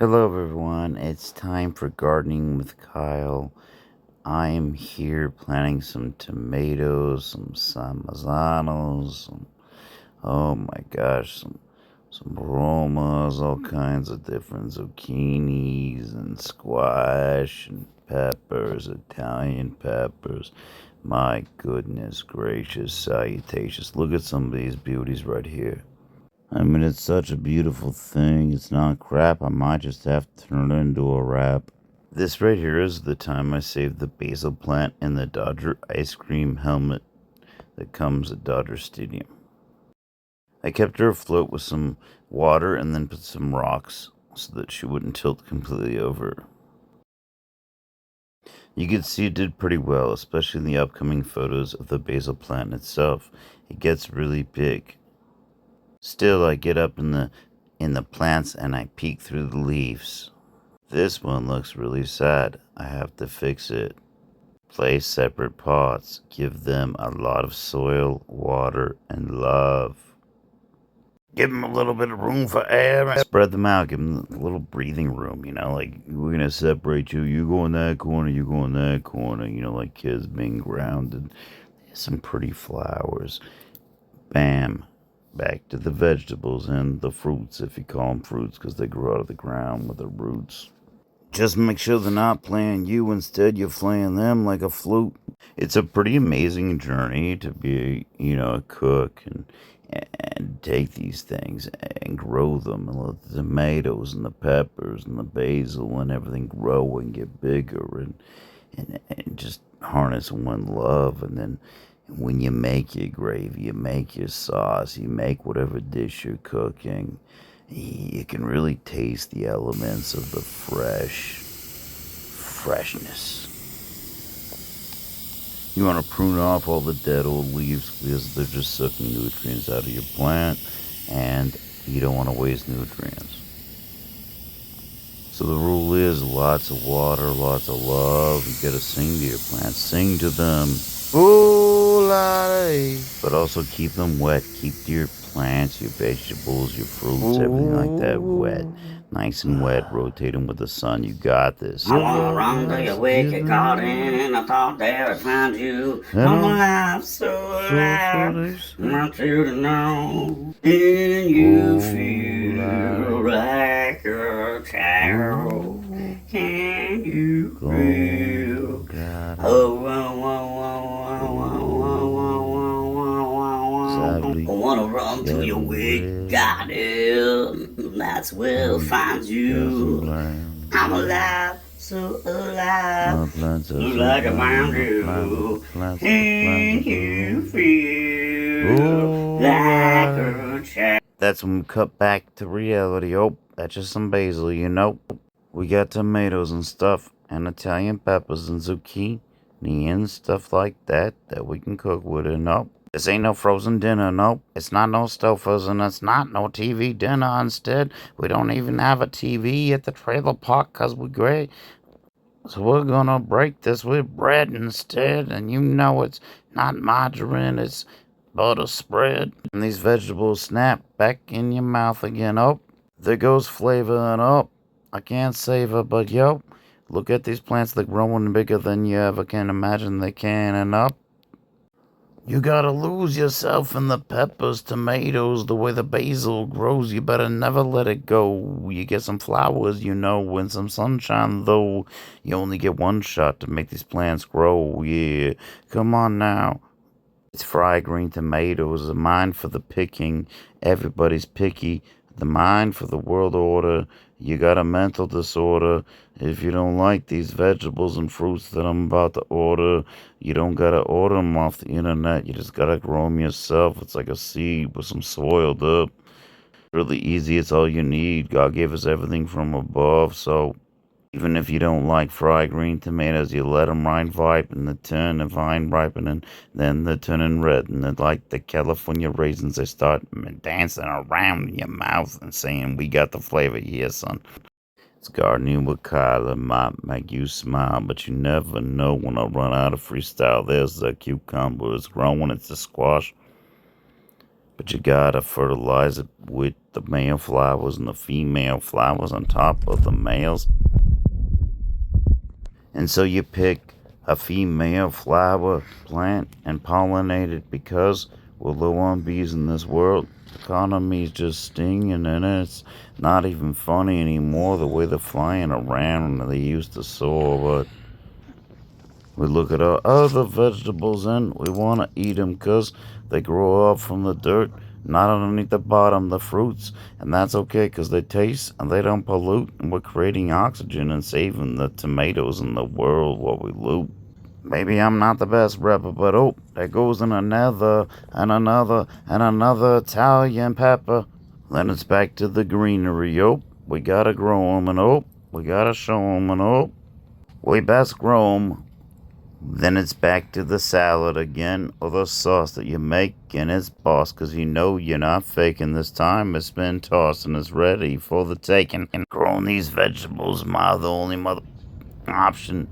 Hello, everyone. It's time for gardening with Kyle. I am here planting some tomatoes, some salmazanos, oh my gosh, some aromas, all kinds of different zucchinis and squash and peppers, Italian peppers. My goodness gracious, salutations. Look at some of these beauties right here. I mean, it's such a beautiful thing. It's not crap. I might just have to turn it into a wrap. This right here is the time I saved the basil plant in the Dodger ice cream helmet that comes at Dodger Stadium. I kept her afloat with some water and then put some rocks so that she wouldn't tilt completely over. You can see it did pretty well, especially in the upcoming photos of the basil plant itself. It gets really big. Still, I get up in the plants and I peek through the leaves. This one looks really sad. I have to fix it. Place separate pots. Give them a lot of soil, water, and love. Give them a little bit of room for air and spread them out. Give them a little breathing room, like we're going to separate you. You go in that corner, you go in that corner, like kids being grounded. Some pretty flowers. Bam. Back to the vegetables and the fruits, if you call them fruits, because they grow out of the ground with the roots. Just make sure they're not playing you. Instead, you're playing them like a flute. It's a pretty amazing journey to be, a cook and take these things and grow them and let the tomatoes and the peppers and the basil and everything grow and get bigger and just harness one love. And then when you make your gravy, you make your sauce, you make whatever dish you're cooking, you can really taste the elements of the freshness. You want to prune off all the dead old leaves because they're just sucking nutrients out of your plant, and you don't want to waste nutrients. So the rule is lots of water, lots of love. You gotta sing to your plants, sing to them. Ooh, but also keep them wet. Keep your plants, your vegetables, your fruits, everything like that wet. Nice and wet. Rotate them with the sun. You got this. I wanna run to your wicked garden. I thought that I'd find you. I'm alive, so alive. Want you to know. Can you feel like a child? Can you feel? Oh, I wanna run to your wicked garden. That's where I'll find you. I'm alive, so alive, like I found you. Can you feel like a child? That's when we cut back to reality. Oh, that's just some basil, We got tomatoes and stuff, and Italian peppers and zucchini and stuff like that we can cook with it. Nope. This ain't no frozen dinner, nope. It's not no Stouffer's and it's not no TV dinner. Instead, we don't even have a TV at the trailer park 'cause we're great. So we're gonna break this with bread instead, and it's not margarine, it's butter spread. And these vegetables snap back in your mouth again. Oh, there goes flavor, and I can't savor, but look at these plants, they're growing bigger than you ever can imagine they can, and you gotta lose yourself in the peppers, tomatoes, the way the basil grows. You better never let it go. You get some flowers, and some sunshine, though. You only get one shot to make these plants grow. Yeah, come on now. It's fried green tomatoes, a mine for the picking. Everybody's picky. The mind for the world order. You got a mental disorder. If you don't like these vegetables and fruits that I'm about to order, you don't gotta order them off the internet. You just gotta grow them yourself. It's like a seed with some soil up. Really easy. It's all you need. God gave us everything from above. So even if you don't like fried green tomatoes, you let them ripen and turn and vine ripen, and then they're turning red. And they're like the California raisins, they start dancing around in your mouth and saying, "We got the flavor here, son." It's gardening with Kyla might make you smile, but you never know when I run out of freestyle. There's the cucumber, it's growing, it's a squash. But you gotta fertilize it with the male flowers and the female flowers on top of the males. And so you pick a female flower plant and pollinate it because we're low on bees in this world. The economy's just stinging and it's not even funny anymore the way they're flying around and they used to soar. But we look at our other vegetables and we want to eat them because they grow up from the dirt, not underneath the bottom, the fruits. And that's okay because they taste and they don't pollute. And we're creating oxygen and saving the tomatoes in the world while we loot. Maybe I'm not the best rapper, but oh, there goes in another and another and another Italian pepper. Then it's back to the greenery. Oh, we gotta grow 'em and oh, we gotta show 'em and oh, we best grow 'em. Then it's back to the salad again, or the sauce that you make, and it's boss, 'cause you know you're not faking this time. It's been tossed and it's ready for the taking. And growing these vegetables, the only mother option.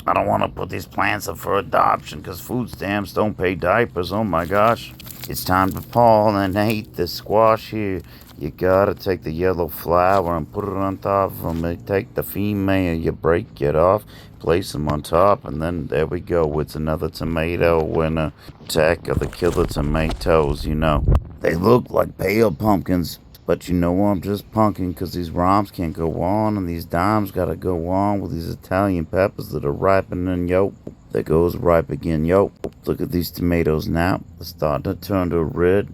I don't want to put these plants up for adoption, 'cause food stamps don't pay diapers. Oh my gosh. It's time to pollinate this squash here. You gotta take the yellow flower and put it on top of them. You take the female, you break it off, place them on top, and then there we go. It's another tomato in a attack of the killer tomatoes, you know. They look like pale pumpkins, but you know I'm just punking, 'cause these rhymes can't go on, and these dimes gotta go on with these Italian peppers that are ripening, yo. There goes ripe again, yo. Look at these tomatoes now. They're starting to turn to red.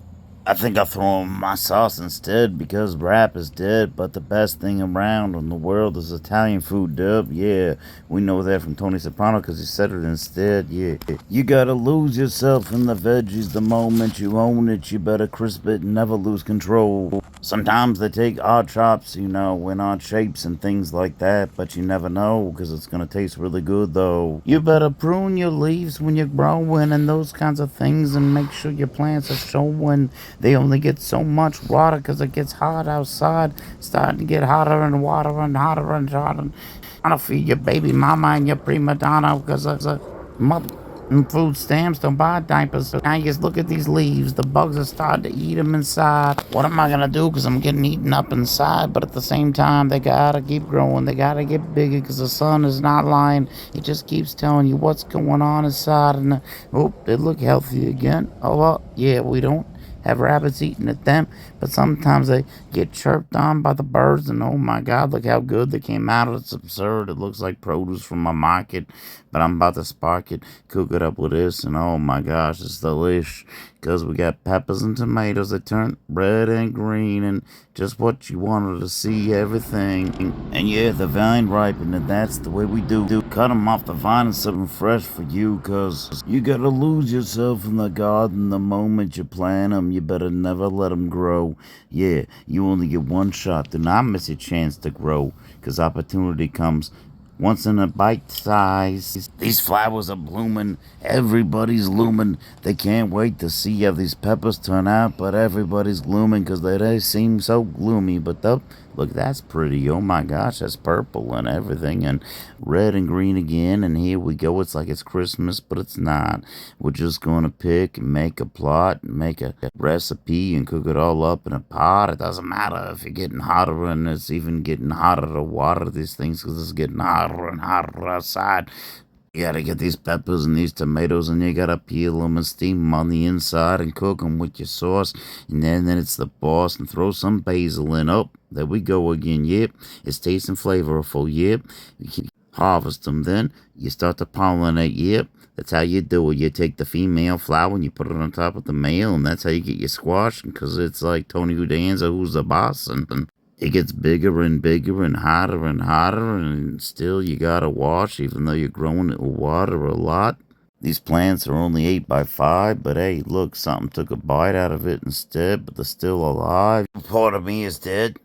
I think I'll throw in my sauce instead because rap is dead, but the best thing around in the world is Italian food, dub. Yeah, we know that from Tony Soprano because he said it instead. Yeah, you gotta lose yourself in the veggies the moment you own it. You better crisp it and never lose control. Sometimes they take odd chops, you know, in odd shapes and things like that, but you never know because it's gonna taste really good though. You better prune your leaves when you're growing and those kinds of things, and make sure your plants are showing. They only get so much water because it gets hot outside. Starting to get hotter and hotter and hotter and hotter. Trying to feed your baby mama and your prima donna because of the mother. And food stamps don't buy diapers. So now you just look at these leaves. The bugs are starting to eat them inside. What am I going to do? Because I'm getting eaten up inside. But at the same time, they got to keep growing. They got to get bigger because the sun is not lying. It just keeps telling you what's going on inside. And oh, they look healthy again. Oh, well, yeah, we don't have rabbits eating at them, but sometimes they get chirped on by the birds, and oh my god, look how good they came out. It's absurd. It looks like produce from a market, but I'm about to spark it, cook it up with this, and oh my gosh, it's delish, because we got peppers and tomatoes that turn red and green, and just what you wanted to see, everything. And yeah, the vine ripened, and that's the way we do. Cut them off the vine and set them fresh for you, because you gotta lose yourself in the garden the moment you plant them. You better never let them grow. Yeah, you only get one shot. Do not miss your chance to grow, because opportunity comes once in a bite size. These flowers are blooming. Everybody's looming. They can't wait to see how these peppers turn out, but everybody's glooming because they seem so gloomy. But look, that's pretty. Oh my gosh, that's purple and everything, and red and green again. And here we go. It's like it's Christmas, but it's not. We're just going to pick and make a plot and make a recipe and cook it all up in a pot. It doesn't matter if you're getting hotter, and it's even getting hotter to water these things because it's getting hotter and hotter outside. You gotta get these peppers and these tomatoes, and you gotta peel them and steam them on the inside and cook them with your sauce. And then it's the boss, and throw some basil in. Oh, there we go again. Yep, it's tasting flavorful. Yep, you can harvest them. Then you start to pollinate. Yep, that's how you do it. You take the female flower and you put it on top of the male, and that's how you get your squash. Because it's like Tony Udanza, who's the boss, and it gets bigger and bigger and hotter, and still you gotta wash, even though you're growing it with water a lot. These plants are only 8 by 5, but hey, look, something took a bite out of it instead, but they're still alive. Part of me is dead,